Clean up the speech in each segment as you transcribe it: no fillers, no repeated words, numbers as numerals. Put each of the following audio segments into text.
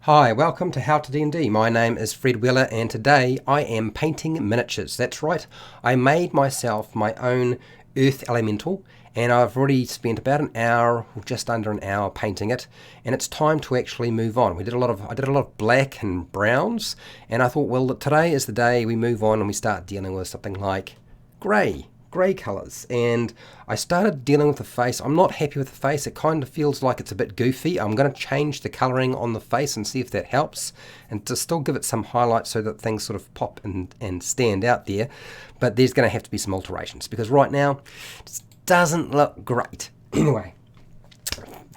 Hi, welcome to HowtoDandD. My name is Fred Wheeler and today I am painting miniatures. That's right, I made myself my own earth elemental and I've already spent about an hour, or just under an hour painting it, and it's time to actually move on. I did a lot of black and browns, and I thought, well, today is the day we move on and we start dealing with something like grey colours. And I started dealing with the face. I'm not happy with the face. It kind of feels like it's a bit goofy. I'm going to change the colouring on the face and see if that helps, and to still give it some highlight so that things sort of pop and stand out there. But there's going to have to be some alterations because right now it doesn't look great. Anyway,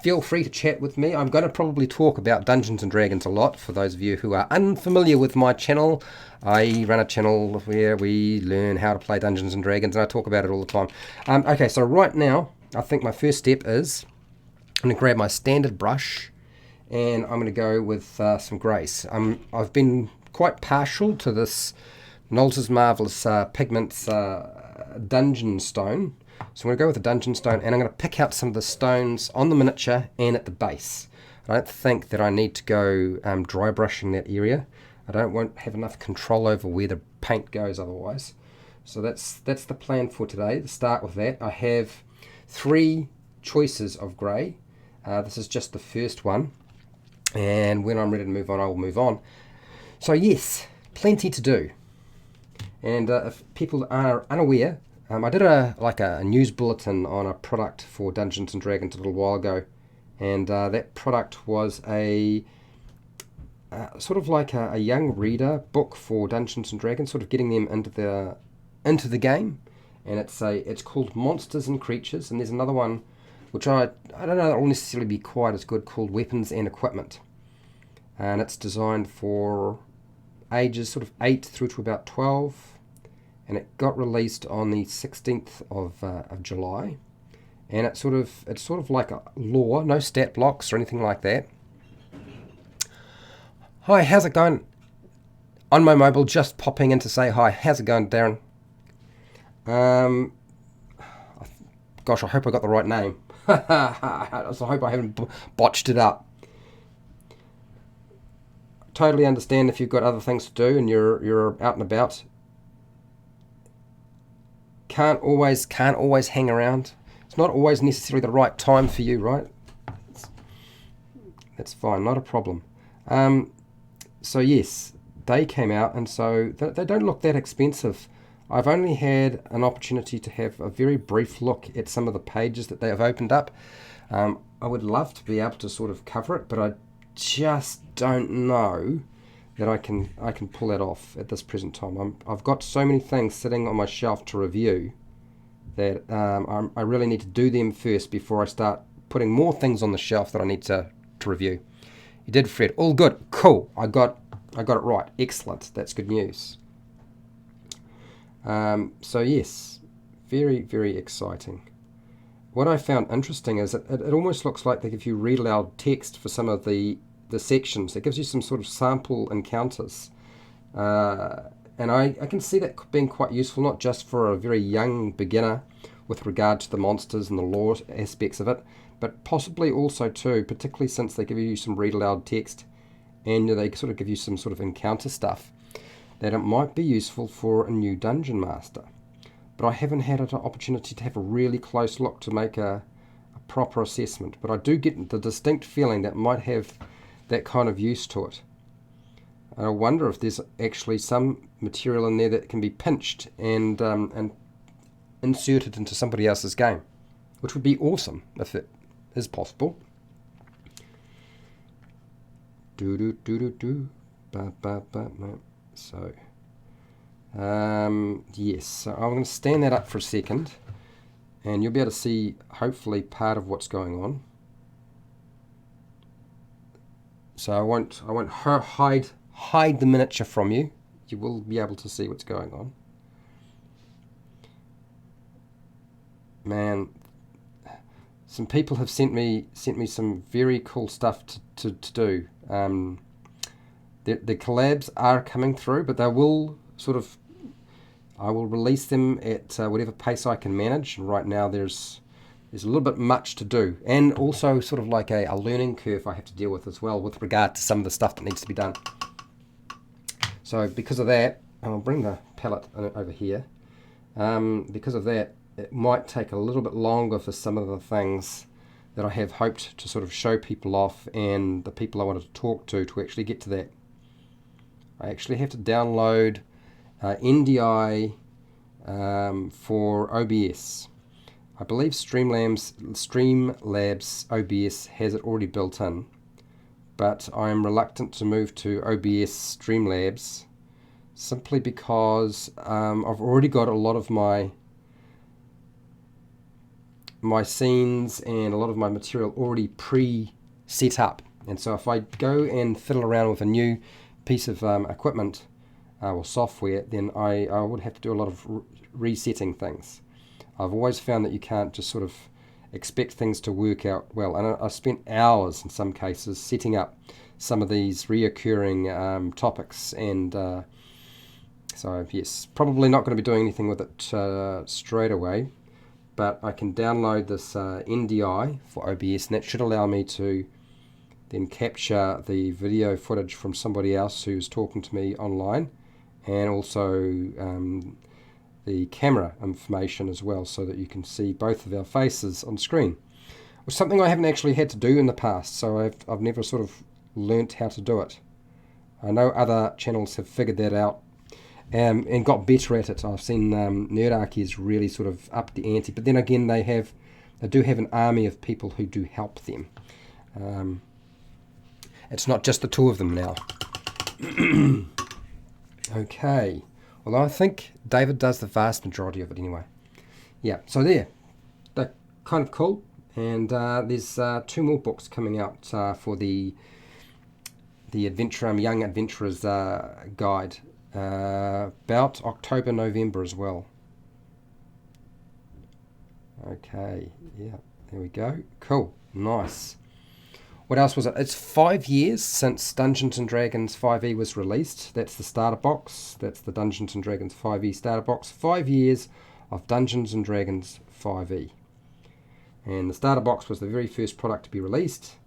feel free to chat with me. I'm going to probably talk about Dungeons and Dragons a lot. For those of you who are unfamiliar with my channel, I run a channel where we learn how to play Dungeons and Dragons, and I talk about it all the time. Okay, so right now, I think my first step is I'm going to grab my standard brush, and I'm going to go with some greys. I've been quite partial to this Nolzur's Marvelous Pigments Dungeon Stone. So I'm going to go with the Dungeon Stone, and I'm going to pick out some of the stones on the miniature and at the base. I don't think that I need to go dry brushing that area. Won't have enough control over where the paint goes otherwise. So that's the plan for today. To start with that, I have 3 choices of grey. This is just the first one, and when I'm ready to move on, I will move on. So yes, plenty to do. And if people are unaware, I did a news bulletin on a product for Dungeons and Dragons a little while ago, and that product was a sort of like a young reader book for Dungeons and Dragons, sort of getting them into the game. And it's called Monsters and Creatures, and there's another one which I don't know that will necessarily be quite as good, called Weapons and Equipment, and it's designed for ages sort of 8 through to about 12. And it got released on the 16th of July, and it's sort of like a lore, no stat blocks or anything like that. Hi, how's it going? On my mobile, just popping in to say hi. How's it going, Darren? Gosh, I hope I got the right name. I hope I haven't botched it up. Totally understand if you've got other things to do and you're out and about. Can't always hang around. It's not always necessarily the right time for you, right? That's fine, not a problem. So yes, they came out, and so they don't look that expensive. I've only had an opportunity to have a very brief look at some of the pages that they have opened up. I would love to be able to sort of cover it, but I just don't know that I can pull that off at this present time. I've got so many things sitting on my shelf to review that I really need to do them first before I start putting more things on the shelf that I need to review. You did, Fred. All good. Cool. I got it right. Excellent. That's good news. So yes, very, very exciting. What I found interesting is it almost looks like that if you read aloud text for some of the sections, it gives you some sort of sample encounters, and I can see that being quite useful, not just for a very young beginner with regard to the monsters and the lore aspects of it, but possibly also too, particularly since they give you some read aloud text and they sort of give you some sort of encounter stuff, that it might be useful for a new dungeon master. But I haven't had an opportunity to have a really close look to make a proper assessment, but I do get the distinct feeling that might have that kind of use to it. And I wonder if there's actually some material in there that can be pinched and inserted into somebody else's game, which would be awesome if it is possible. So, yes, so I'm going to stand that up for a second, and you'll be able to see hopefully part of what's going on. So I won't hide the miniature from you. You will be able to see what's going on. Man, some people have sent me some very cool stuff to do. The collabs are coming through, but they will I will release them at whatever pace I can manage. And right now there's there's a little bit much to do, and also sort of like a learning curve I have to deal with as well with regard to some of the stuff that needs to be done. So because of that, I'll bring the palette over here. Because of that, it might take a little bit longer for some of the things that I have hoped to sort of show people off, and the people I wanted to talk to actually get to that. I actually have to download NDI for OBS. I believe Streamlabs OBS has it already built in, but I am reluctant to move to OBS Streamlabs simply because I've already got a lot of my scenes and a lot of my material already pre-set up, and so if I go and fiddle around with a new piece of equipment or software, then I would have to do a lot of resetting things. I've always found that you can't just sort of expect things to work out well, and I spent hours in some cases setting up some of these reoccurring topics, and so yes, probably not going to be doing anything with it straight away, but I can download this NDI for OBS, and that should allow me to then capture the video footage from somebody else who's talking to me online, and also the camera information as well, so that you can see both of our faces on screen. It was something I haven't actually had to do in the past, so I've never sort of learnt how to do it. I know other channels have figured that out and got better at it. I've seen Nerdarchy is really sort of up the ante, but then again they do have an army of people who do help them. It's not just the two of them now. Okay. Well, I think David does the vast majority of it anyway. Yeah, so there. They're kind of cool. And there's 2 more books coming out for the Young Adventurers Guide about October, November as well. Okay, yeah, there we go. Cool, nice. What else was it? It's 5 years since Dungeons & Dragons 5e was released. That's the starter box. That's the Dungeons & Dragons 5e starter box. 5 years of Dungeons & Dragons 5e. And the starter box was the very first product to be released.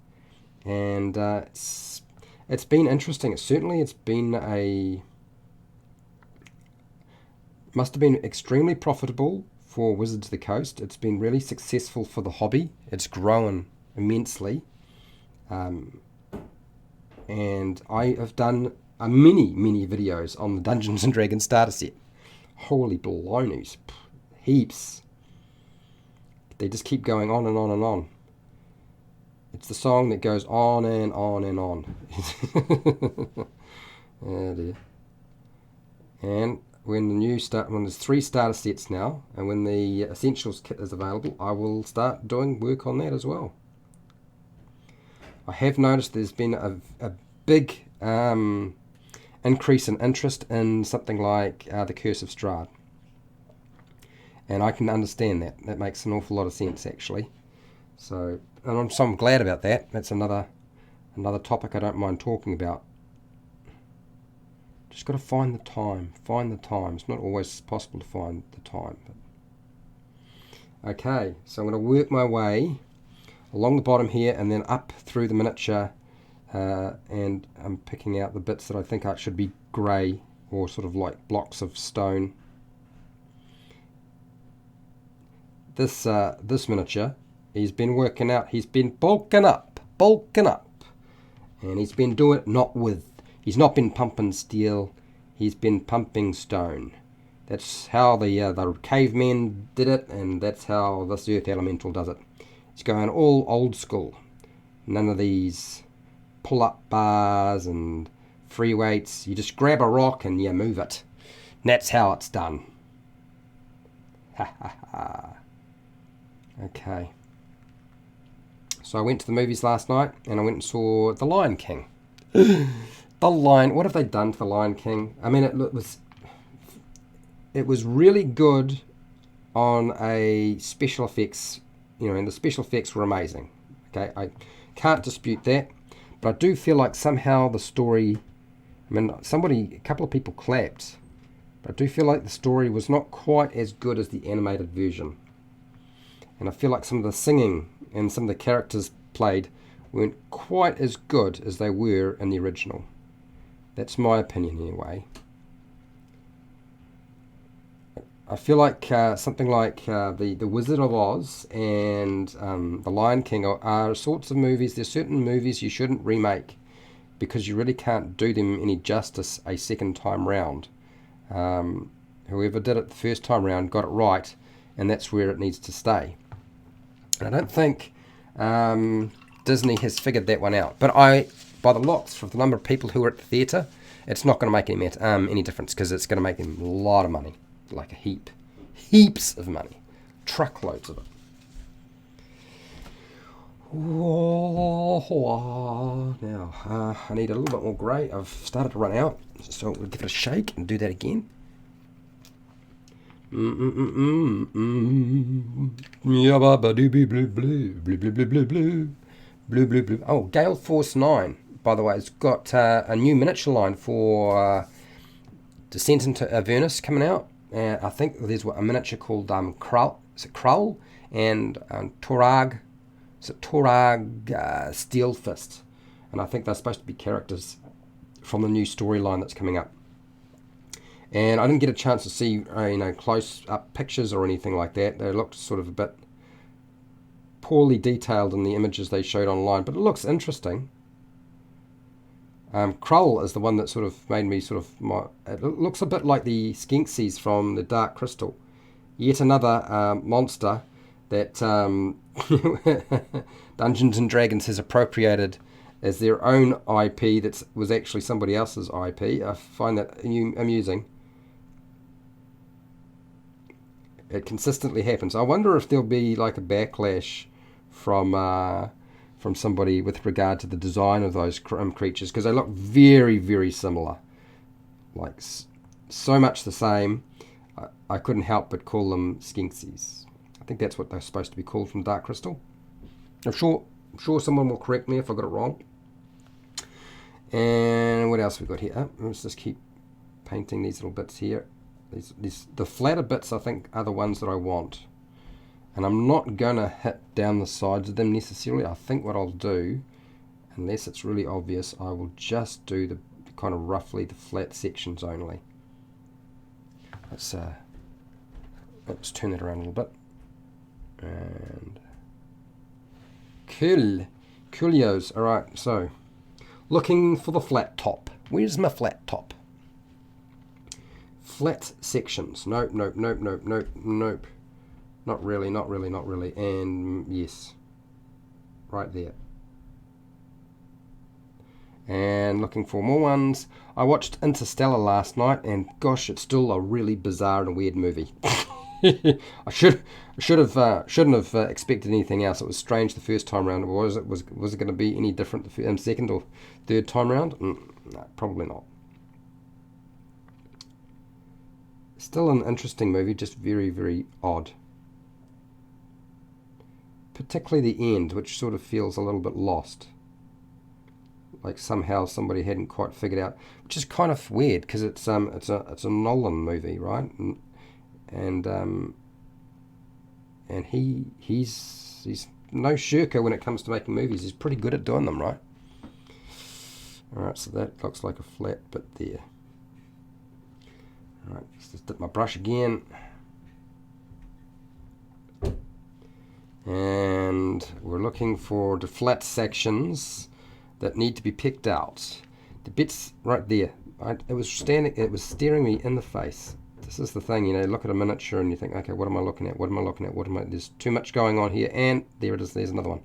And it's been interesting. It's been must have been extremely profitable for Wizards of the Coast. It's been really successful for the hobby. It's grown immensely. And I have done many videos on the Dungeons & Dragons starter set. Holy balonies. Heaps. They just keep going on and on and on. It's the song that goes on and on and on. Oh dear. And when there's 3 starter sets now, and when the Essentials kit is available, I will start doing work on that as well. I have noticed there's been a big increase in interest in something like the Curse of Strahd. And I can understand that. That makes an awful lot of sense, actually. So I'm glad about that. That's another topic I don't mind talking about. Just got to find the time. It's not always possible to find the time. But. Okay, so I'm going to work my way along the bottom here and then up through the miniature, and I'm picking out the bits that I think should be grey or sort of like blocks of stone. This miniature, he's been working out, he's been bulking up, and he's been doing it he's not been pumping steel, he's been pumping stone. That's how the cavemen did it, and that's how this earth elemental does it. It's going all old school. None of these pull-up bars and free weights. You just grab a rock and you move it. And that's how it's done. Ha ha ha. Okay. So I went to the movies last night and I went and saw The Lion King. What have they done to The Lion King? I mean, it was really good on a special effects, and the special effects were amazing. Okay, I can't dispute that, but I do feel like somehow the story, a couple of people clapped, but I do feel like the story was not quite as good as the animated version. And I feel like some of the singing and some of the characters played weren't quite as good as they were in the original. That's my opinion anyway. I feel like something like the Wizard of Oz and The Lion King are sorts of movies. There's certain movies you shouldn't remake because you really can't do them any justice a second time round. Whoever did it the first time round got it right, and that's where it needs to stay. And I don't think Disney has figured that one out. But by the looks, for the number of people who are at the theatre, it's not going to make any difference because it's going to make them a lot of money. Like a heaps of money, truckloads of it. Now, I need a little bit more grey. I've started to run out, so we'll give it a shake and do that again. Oh, Gale Force 9, by the way, has got a new miniature line for Descent into Avernus coming out. I think there's a miniature called Krull, is it Krull? And Torag, is it Torag Steelfist? And I think they're supposed to be characters from the new storyline that's coming up. And I didn't get a chance to see close-up pictures or anything like that. They looked sort of a bit poorly detailed in the images they showed online, but it looks interesting. Krull is the one that sort of made me it looks a bit like the Skinksies from the Dark Crystal. Yet another monster that Dungeons and Dragons has appropriated as their own IP that was actually somebody else's IP. I find that amusing. It consistently happens. I wonder if there'll be like a backlash from somebody with regard to the design of those creatures, because they look very, very similar. Like, so much the same, I couldn't help but call them Skinksies. I think that's what they're supposed to be called from Dark Crystal. I'm sure someone will correct me if I got it wrong. And what else we got here? Let's just keep painting these little bits here. The flatter bits, I think, are the ones that I want. And I'm not going to hit down the sides of them necessarily. I think what I'll do, unless it's really obvious, I will just do the kind of roughly the flat sections only. Let's turn that around a little bit. And coolios. Alright, so looking for the flat top. Where's my flat top? Flat sections. Nope. Not really. And yes, right there. And looking for more ones. I watched Interstellar last night, and gosh, it's still a really bizarre and weird movie. I shouldn't have expected anything else. It was strange the first time round. Was it going to be any different the second or third time round? No, probably not. Still an interesting movie, just very, very odd. Particularly the end, which sort of feels a little bit lost. Like somehow somebody hadn't quite figured out, which is kind of weird because it's a Nolan movie, right? And he's no shirker when it comes to making movies. He's pretty good at doing them, right? All right, so that looks like a flat bit there. All right, let's just dip my brush again. And we're looking for the flat sections that need to be picked out. The bits right there. It was staring me in the face. This is the thing, look at a miniature and you think, okay, what am I looking at? There's too much going on here, and there it is, there's another one.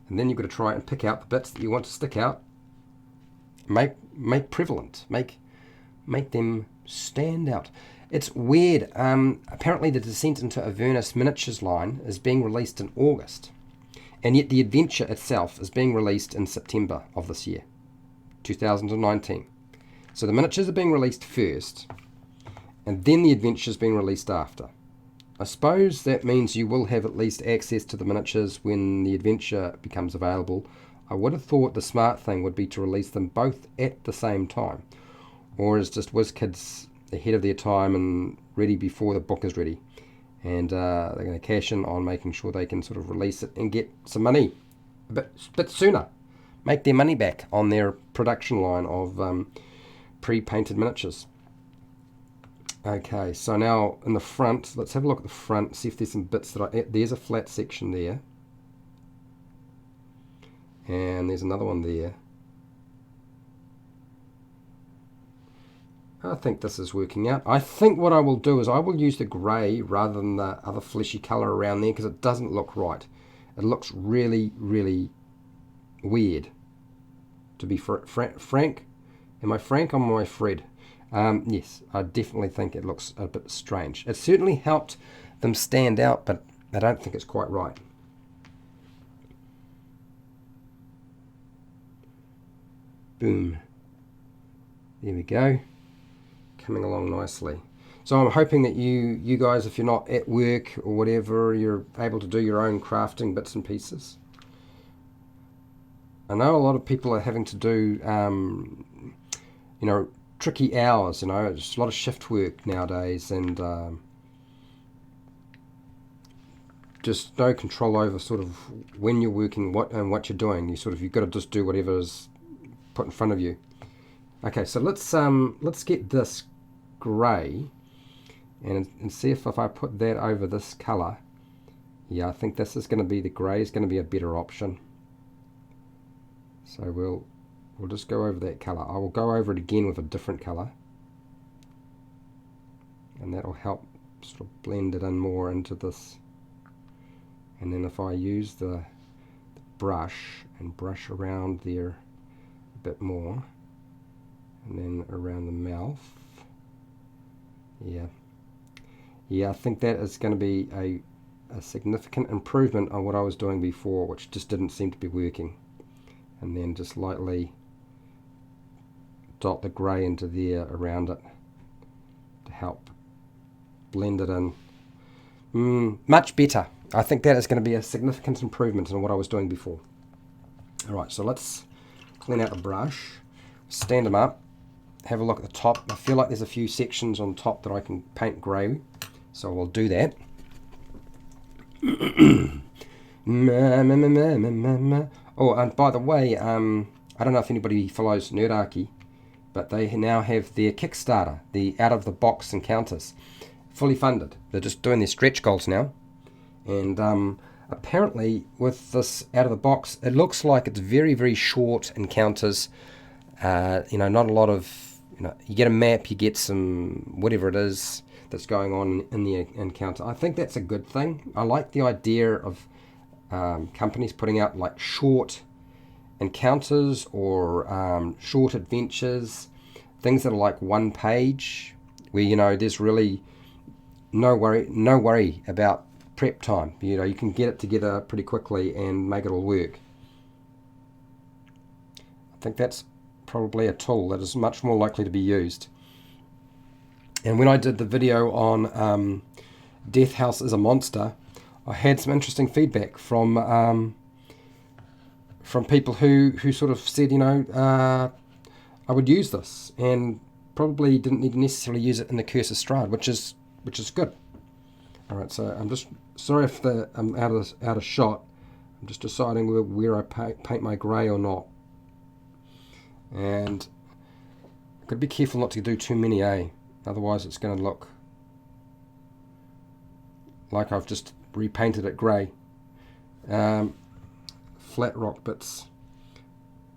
And then you've got to try and pick out the bits that you want to stick out. Make prevalent. Make them stand out. It's weird. Apparently the Descent into Avernus miniatures line is being released in August, and yet the adventure itself is being released in September of this year, 2019. So the miniatures are being released first, and then the adventure is being released after. I suppose that means you will have at least access to the miniatures when the adventure becomes available. I would have thought the smart thing would be to release them both at the same time, or is just WizKids ahead of their time and ready before the book is ready. And they're going to cash in on making sure they can sort of release it and get some money a bit sooner. Make their money back on their production line of pre-painted miniatures. Okay, so now in the front, let's have a look at the front, see if there's some bits that there's a flat section there. And there's another one there. I think this is working out. I think what I will do is I will use the grey rather than the other fleshy colour around there, because it doesn't look right. It looks really, really weird. To be frank, am I Frank or am I Fred? Yes, I definitely think it looks a bit strange. It certainly helped them stand out, but I don't think it's quite right. Boom. There we go. Coming along nicely. So I'm hoping that you guys, if you're not at work or whatever, you're able to do your own crafting bits and pieces. I know a lot of people are having to do, you know, tricky hours. You know, it's a lot of shift work nowadays, and just no control over sort of when you're working, what you're doing. You've got to just do whatever is put in front of you. Okay, so let's get this grey and see if I put that over this colour. Yeah, I think this is going to be, the grey is going to be a better option. So we'll just go over that colour. I will go over it again with a different colour, and that will help sort of blend it in more into this. And then if I use the brush and brush around there a bit more, and then around the mouth, yeah, I think that is going to be a significant improvement on what I was doing before, which just didn't seem to be working. And then just lightly dot the grey into there around it to help blend it in. Much better. I think that is going to be a significant improvement on what I was doing before. Alright, so let's clean out the brush, stand them up, have a look at the top. I feel like there's a few sections on top that I can paint grey, so we'll do that. Oh, and by the way, I don't know if anybody follows Nerdarchy, but they now have their Kickstarter, the out-of-the-box encounters, fully funded. They're just doing their stretch goals now. And apparently with this out-of-the-box, it looks like it's very, very short encounters. You know, not a lot of, you know, you get a map, you get some, whatever it is that's going on in the encounter. I think that's a good thing. I like the idea of companies putting out like short encounters or short adventures, things that are like one page, where, you know, there's really no worry about prep time. You know, you can get it together pretty quickly and make it all work. I think that's probably a tool that is much more likely to be used. And when I did the video on Death House is a Monster, I had some interesting feedback from people who sort of said, you know, I would use this, and probably didn't need to necessarily use it in the Curse of Strahd, which is good. All right, so I'm just sorry if I'm out of shot. I'm just deciding where I paint my grey or not, and I've got to be careful not to do too many, otherwise it's going to look like I've just repainted it grey. Flat rock bits,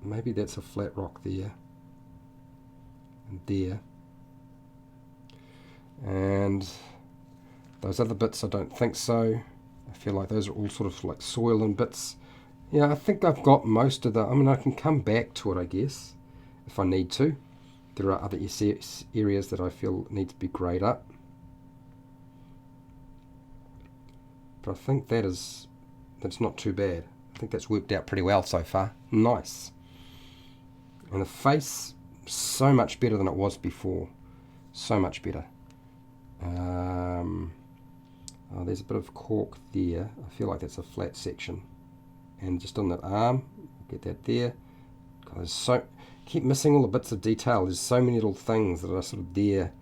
maybe that's a flat rock there and there, and those other bits I don't think so. I feel like those are all sort of like soil and bits. Yeah, I think I've got most of the, I mean, I can come back to it, I guess, if I need to. There are other areas that I feel need to be greyed up, but I think that's not too bad. I think that's worked out pretty well so far. Nice. And the face, so much better than it was before. So much better. Oh, there's a bit of cork there. I feel like that's a flat section. And just on that arm, get that there. God, there's keep missing all the bits of detail. There's so many little things that are sort of there.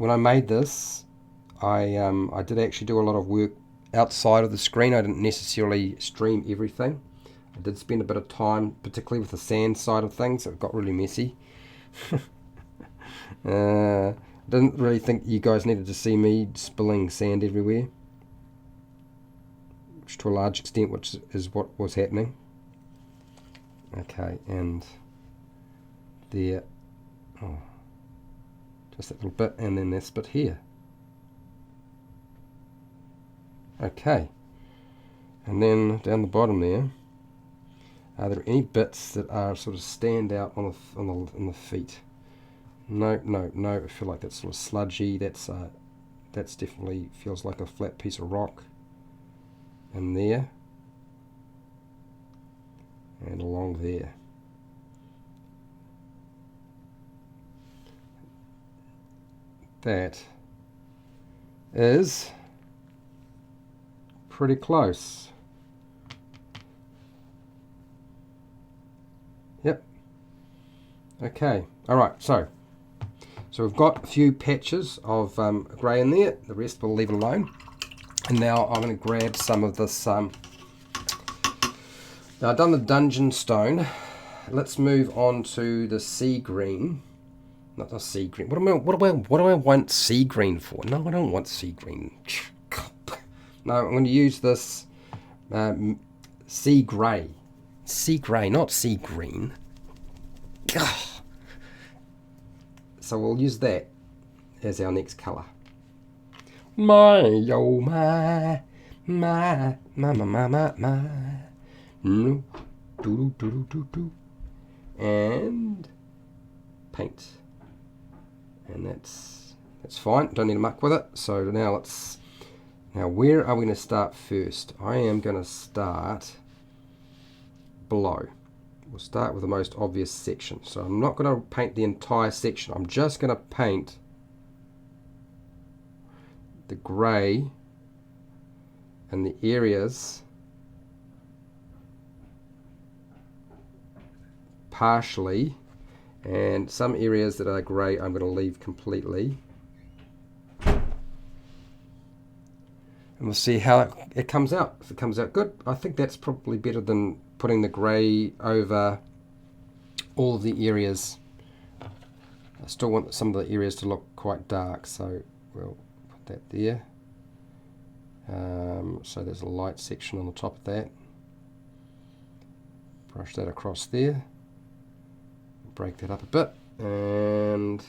when I made this, I did actually do a lot of work outside of the screen. I didn't necessarily stream everything. I did spend a bit of time, particularly with the sand side of things. It got really messy. Didn't really think you guys needed to see me spilling sand everywhere, which to a large extent, which is what was happening. Okay, and there, oh, just that little bit, and then this bit here. Okay, and then down the bottom there, are there any bits that are sort of stand out on the feet? No, no, no. I feel like that's sort of sludgy. That's definitely feels like a flat piece of rock. And there, and along there. That is pretty close. Yep. Okay. All right. So we've got a few patches of grey in there. The rest we'll leave alone. And now I'm going to grab some of this. Now I've done the dungeon stone. Let's move on to the sea green. Not the sea green. What do I want sea green for? No, I don't want sea green. No, I'm going to use this sea grey. Sea grey, not sea green. Ugh. So we'll use that as our next colour. My, yo, my. No. Do. And paint. And that's fine. Don't need to muck with it. So now where are we going to start first? I am going to start below. We'll start with the most obvious section. So I'm not going to paint the entire section. I'm just going to paint the grey and the areas partially, and some areas that are grey I'm going to leave completely. And we'll see how it comes out. If it comes out good, I think that's probably better than putting the grey over all of the areas. I still want some of the areas to look quite dark, so we'll put that there. So there's a light section on the top of that. Brush that across there. Break that up a bit. And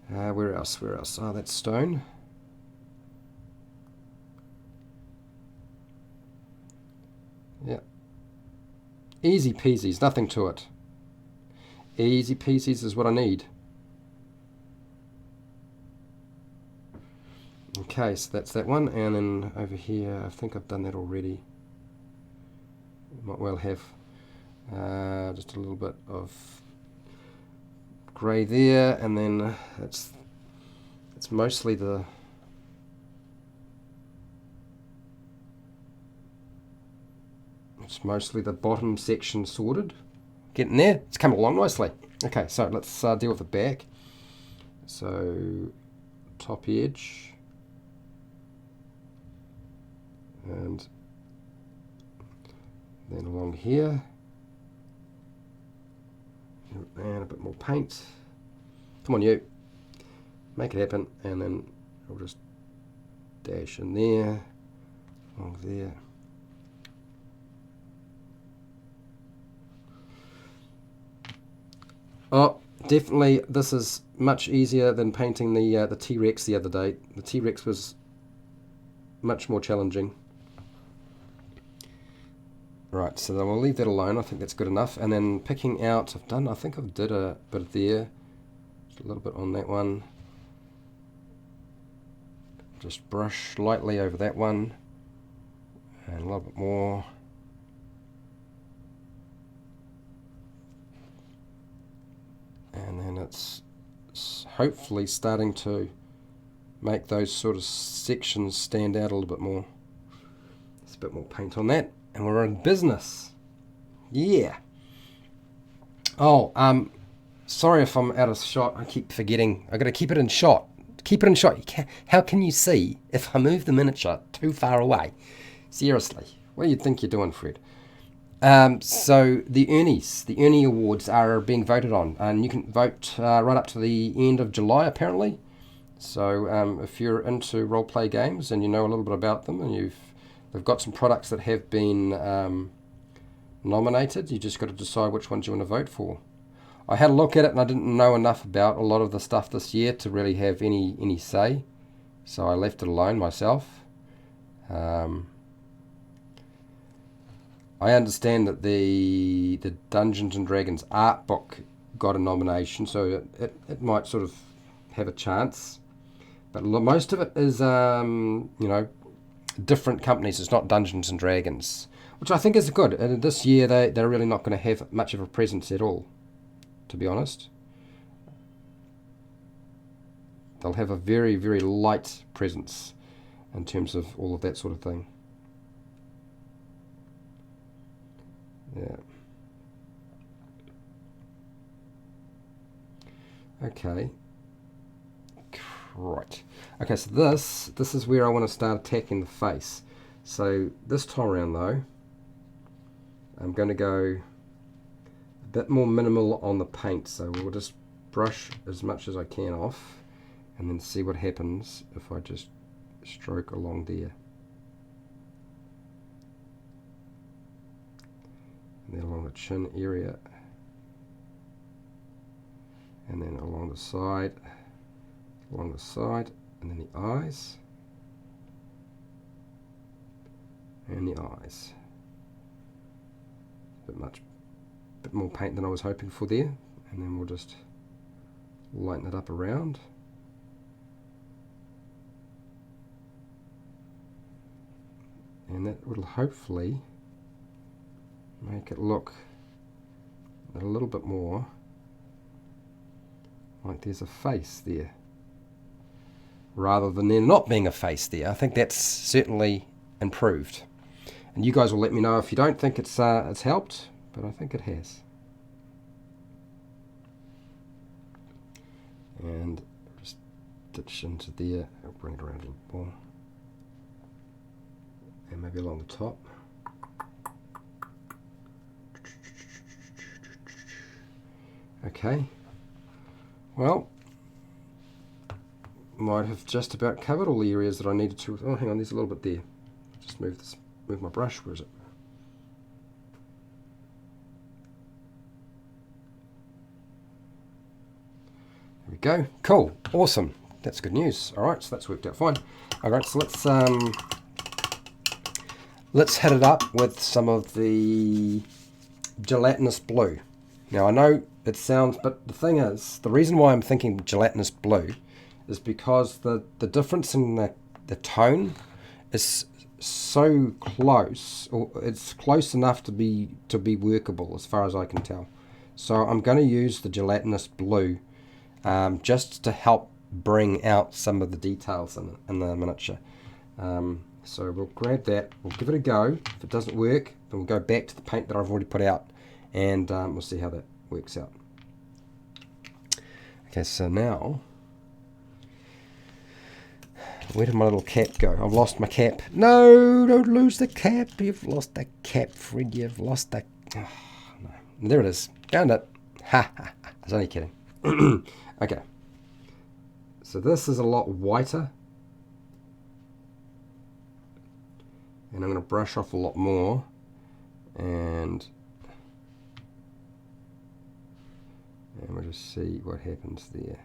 where else? Oh, that's stone. Yeah. Easy peasies, nothing to it. Easy peasies is what I need. Okay, so that's that one, and then over here, I think I've done that already. Might well have. Just a little bit of grey there, and then it's mostly the bottom section sorted. Getting there. It's coming along nicely. Okay, so let's deal with the back. So top edge, and then along here, and a bit more paint. Come on, you. Make it happen, and then I'll just dash in there, along there. Oh, definitely this is much easier than painting the T-Rex the other day. The T-Rex was much more challenging. Right, so then we'll leave that alone. I think that's good enough. And then picking out, I think I've did a bit there. Just a little bit on that one. Just brush lightly over that one. And a little bit more. And then it's hopefully starting to make those sort of sections stand out a little bit more. There's a bit more paint on that, and we're in business. Yeah. Oh, Sorry if I'm out of shot. I keep forgetting. I got to keep it in shot. Keep it in shot. How can you see if I move the miniature too far away? Seriously, what do you think you're doing, Fred? So the Ernie Awards are being voted on, and you can vote right up to the end of July, apparently. So if you're into role-play games and you know a little bit about them, and they've got some products that have been nominated, you just got to decide which ones you want to vote for. I had a look at it and I didn't know enough about a lot of the stuff this year to really have any say, so I left it alone myself. I understand that the Dungeons and Dragons art book got a nomination, so it might sort of have a chance. But most of it is, different companies. It's not Dungeons and Dragons, which I think is good. And this year they're really not going to have much of a presence at all, to be honest. They'll have a very, very light presence in terms of all of that sort of thing. Yeah. Okay. Right. Okay, so this is where I want to start attacking the face. So this time around though, I'm going to go a bit more minimal on the paint. So we'll just brush as much as I can off and then see what happens if I just stroke along there. And then along the chin area. And then along the side, and then the eyes, and the eyes. A bit more paint than I was hoping for there, and then we'll just lighten it up around. And that will hopefully make it look a little bit more like there's a face there, rather than there not being a face there. I think that's certainly improved. And you guys will let me know if you don't think it's helped, but I think it has. And just stitch into there, I'll bring it around a little more. And maybe along the top. Okay. Well, might have just about covered all the areas that I needed to. Oh, hang on, there's a little bit there. Just move my brush. Where is it? There we go. Cool. Awesome. That's good news. All right, so that's worked out fine. All right, so let's head it up with some of the gelatinous blue. Now I know it sounds, but the thing is, the reason why I'm thinking gelatinous blue is because the difference in the tone is so close, or it's close enough to be workable as far as I can tell. So I'm going to use the gelatinous blue just to help bring out some of the details in the miniature. So we'll grab that, we'll give it a go. If it doesn't work, then we'll go back to the paint that I've already put out, and we'll see how that works out. Okay, so now, where did my little cap go? I've lost my cap. No, don't lose the cap. You've lost the cap, Fred. You've lost the... Oh, no. There it is. Found it. Ha, ha, ha. I was only kidding. Okay. So this is a lot whiter. And I'm going to brush off a lot more. And we'll just see what happens there.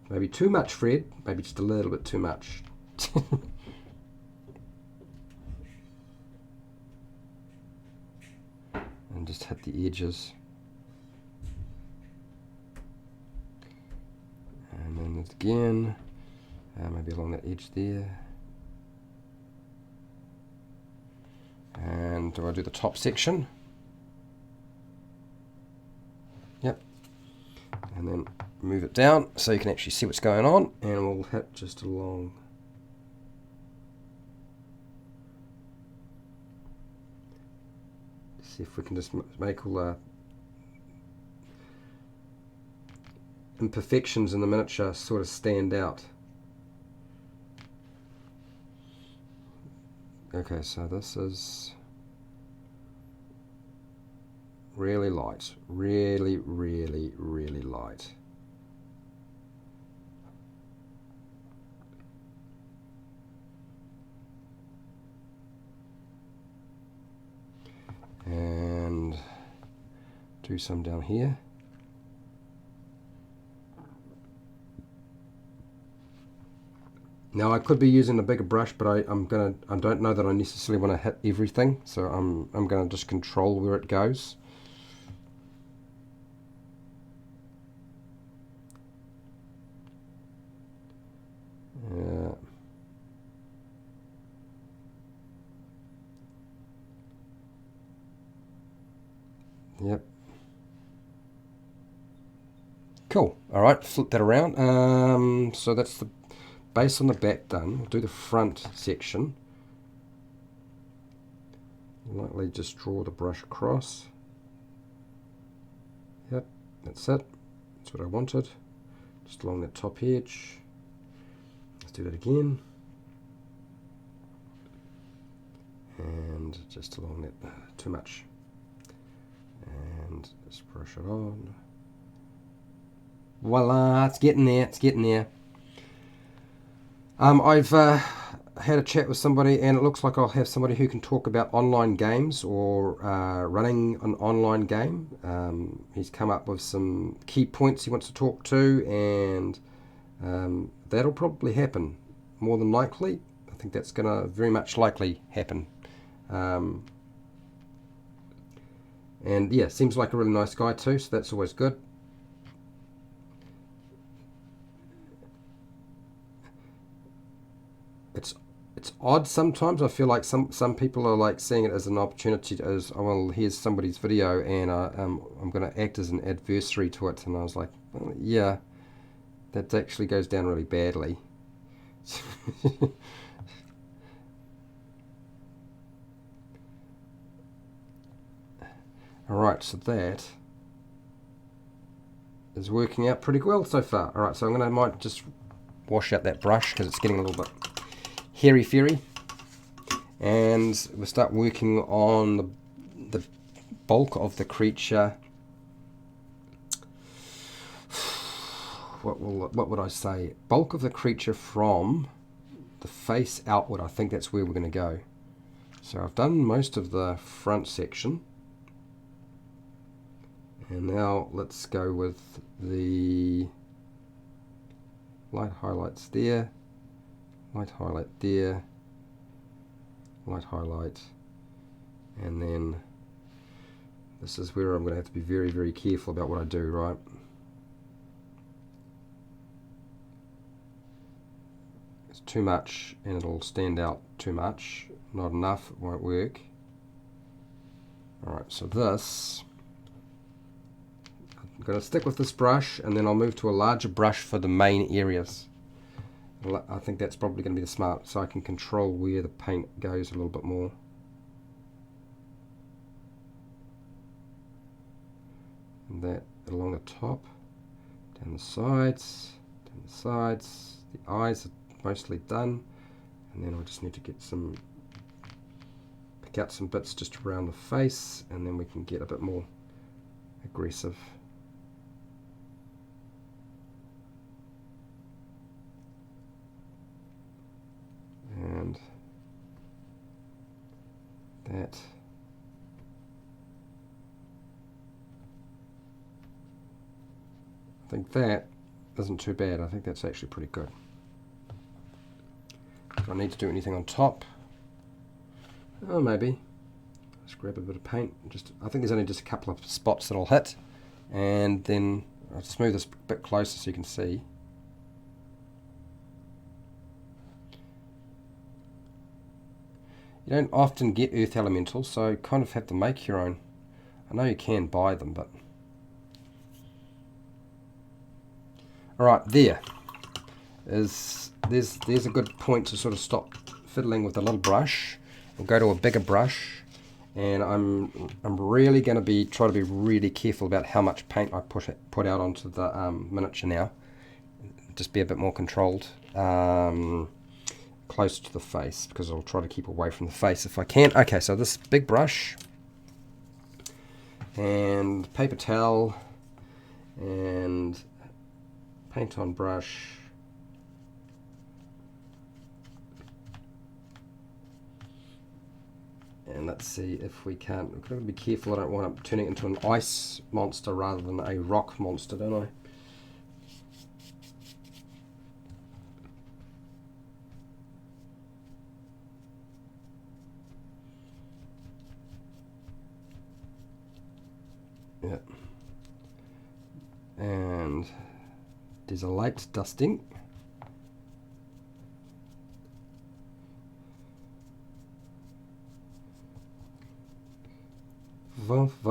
Maybe too much, Fred. Maybe just a little bit too much. And just hit the edges. And then again, maybe along that edge there. And do I do the top section? Yep. And then move it down so you can actually see what's going on, and we'll hit just along See if we can just make all the imperfections in the miniature sort of stand out. Okay, so this is really light, really, really, really light. And do some down here. Now I could be using a bigger brush, but I don't know that I necessarily want to hit everything, so I'm gonna just control where it goes. Yep. Cool. All right, flip that around. So that's the base on the back done. We'll do the front section. Lightly just draw the brush across. Yep, that's it. That's what I wanted. Just along that top edge. Let's do that again. And just along that, too much. And just brush it on. Voila, it's getting there, it's getting there. I've had a chat with somebody, and it looks like I'll have somebody who can talk about online games or running an online game. He's come up with some key points he wants to talk to, and that'll probably happen, more than likely. I think that's going to very much likely happen. And yeah, seems like a really nice guy too, so that's always good. It's odd sometimes. I feel like some people are like seeing it as an opportunity as, oh, well, here's somebody's video and I'm going to act as an adversary to it. And I was like, well, yeah, that actually goes down really badly. Alright, so that is working out pretty well so far. Alright, so might just wash out that brush because it's getting a little bit hairy-fairy. And we'll start working on the bulk of the creature. What would I say? Bulk of the creature from the face outward. I think that's where we're going to go. So I've done most of the front section. And now let's go with the light highlights there, light highlight there, light highlight, and then this is where I'm going to have to be very, very careful about what I do, right? It's too much and it'll stand out too much. Not enough, it won't work. Alright, so this, I'm going to stick with this brush and then I'll move to a larger brush for the main areas. I think that's probably going to be the smart, so I can control where the paint goes a little bit more. And that along the top, down the sides, the eyes are mostly done, and then I just need to get pick out some bits just around the face, and then we can get a bit more aggressive. And that. I think that isn't too bad. I think that's actually pretty good. Do I need to do anything on top? Oh, maybe. Let's grab a bit of paint. I think there's only just a couple of spots that I'll hit, and then I'll smooth this a bit closer so you can see. You don't often get earth elementals, so you kind of have to make your own. I know you can buy them, but... Alright, there's a good point to sort of stop fiddling with the little brush. We'll go to a bigger brush, And I'm really going to be try to be really careful about how much paint I put out onto the miniature now. Just be a bit more controlled, close to the face, because I'll try to keep away from the face if I can. Okay, so this big brush and paper towel and paint on brush. And let's see if we can. We've got to be careful. I don't want to turn it into an ice monster rather than a rock monster, don't I? Yeah. And there's a light dusting. Oh, I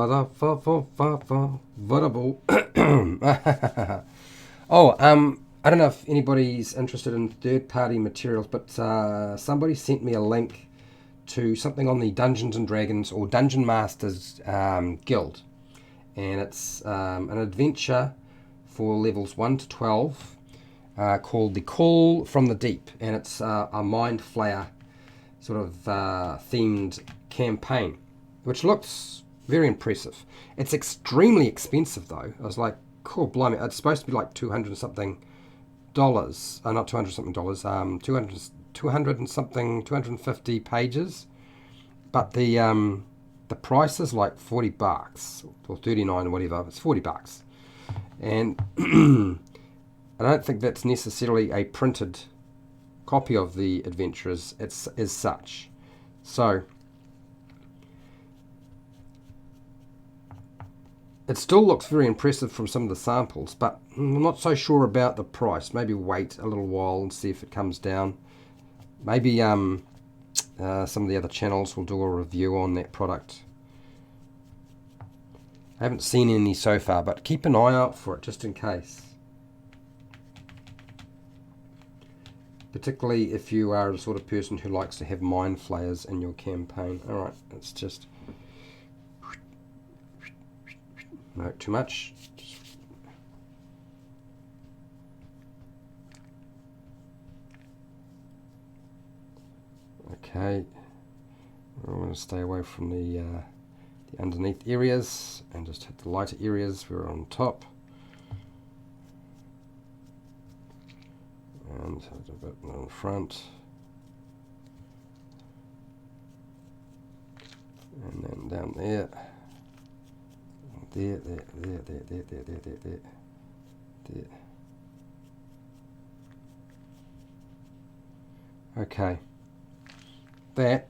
don't know if anybody's interested in third-party materials, but somebody sent me a link to something on the Dungeons and Dragons or Dungeon Masters Guild, and it's an adventure for levels 1 to 12 called The Call from the Deep, and it's a Mind Flayer sort of themed campaign, which looks very impressive. It's extremely expensive though. I was like, cool, blimey. It's supposed to be like $200 something dollars. Not $200 something dollars. 200 and something, 250 pages. But the price is like $40 or 39 or whatever. It's $40, and I don't think that's necessarily a printed copy of the adventures. It's as such. So it still looks very impressive from some of the samples, but I'm not so sure about the price. Maybe wait a little while and see if it comes down. Maybe some of the other channels will do a review on that product. I haven't seen any so far, but keep an eye out for it just in case. Particularly if you are the sort of person who likes to have mind flayers in your campaign. Alright, let's just... No, too much. Okay, we're going to stay away from the underneath areas and just hit the lighter areas. We're on top. And a bit in the front. And then down there. There. Okay. That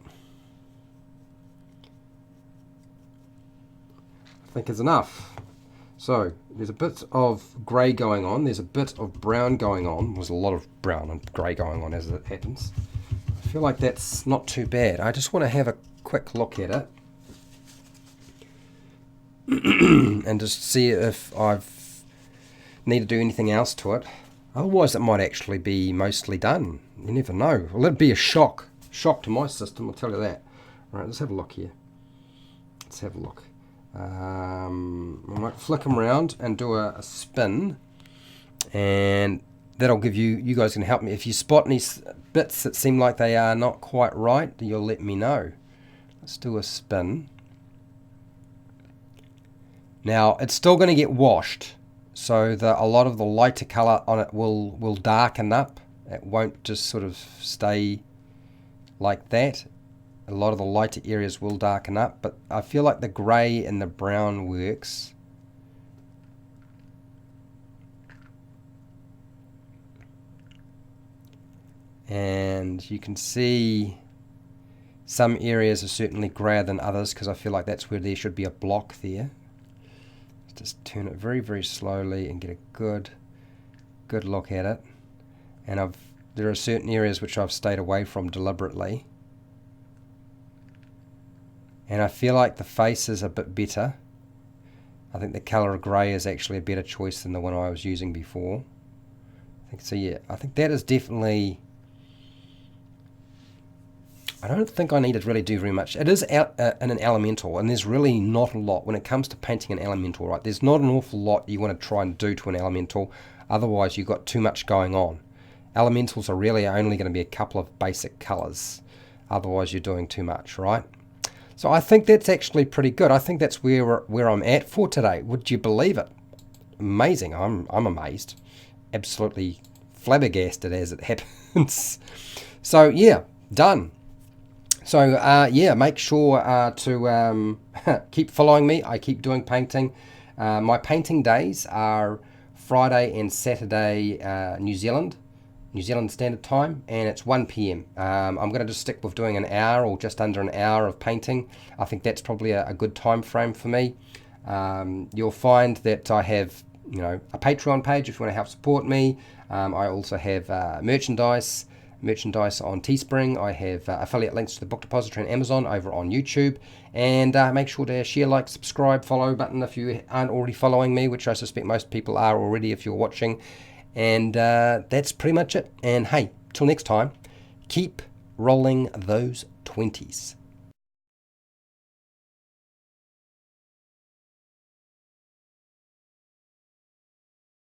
I think is enough. So there's a bit of grey going on. There's a bit of brown going on. There's a lot of brown and grey going on as it happens. I feel like that's not too bad. I just want to have a quick look at it. And just see if I've need to do anything else to it. Otherwise it might actually be mostly done. You never know. Well, it'd be a shock to my system, I'll tell you that. Alright, let's have a look here. Let's have a look. I might flick them around and do a spin, and that'll give you guys can help me. If you spot any bits that seem like they are not quite right, you'll let me know. Let's do a spin. Now it's still going to get washed, so a lot of the lighter colour on it will darken up. It won't just sort of stay like that. A lot of the lighter areas will darken up, but I feel like the grey and the brown works. And you can see some areas are certainly greyer than others, because I feel like that's where there should be a block there. Just turn it very, very slowly and get a good look at it. And there are certain areas which I've stayed away from deliberately. And I feel like the face is a bit better. I think the colour of grey is actually a better choice than the one I was using before. I think so, yeah. I think that is definitely I don't think I need to really do very much. It is in an elemental, and there's really not a lot when it comes to painting an elemental, right? There's not an awful lot you want to try and do to an elemental, otherwise you've got too much going on. Elementals are really only going to be a couple of basic colours, otherwise you're doing too much, right? So I think that's actually pretty good. I think that's where I'm at for today. Would you believe it? Amazing. I'm amazed. Absolutely flabbergasted as it happens. So yeah, done. So yeah, make sure to keep following me. I keep doing painting. My painting days are Friday and Saturday New Zealand Standard Time, and it's 1 p.m. I'm going to just stick with doing an hour or just under an hour of painting. I think that's probably a good time frame for me. You'll find that I have a Patreon page if you want to help support me. I also have merchandise on Teespring. I have affiliate links to the book depository and Amazon over on YouTube. And make sure to share, like, subscribe, follow button if you aren't already following me, which I suspect most people are already if you're watching. And that's pretty much it. And hey, till next time, keep rolling those 20s.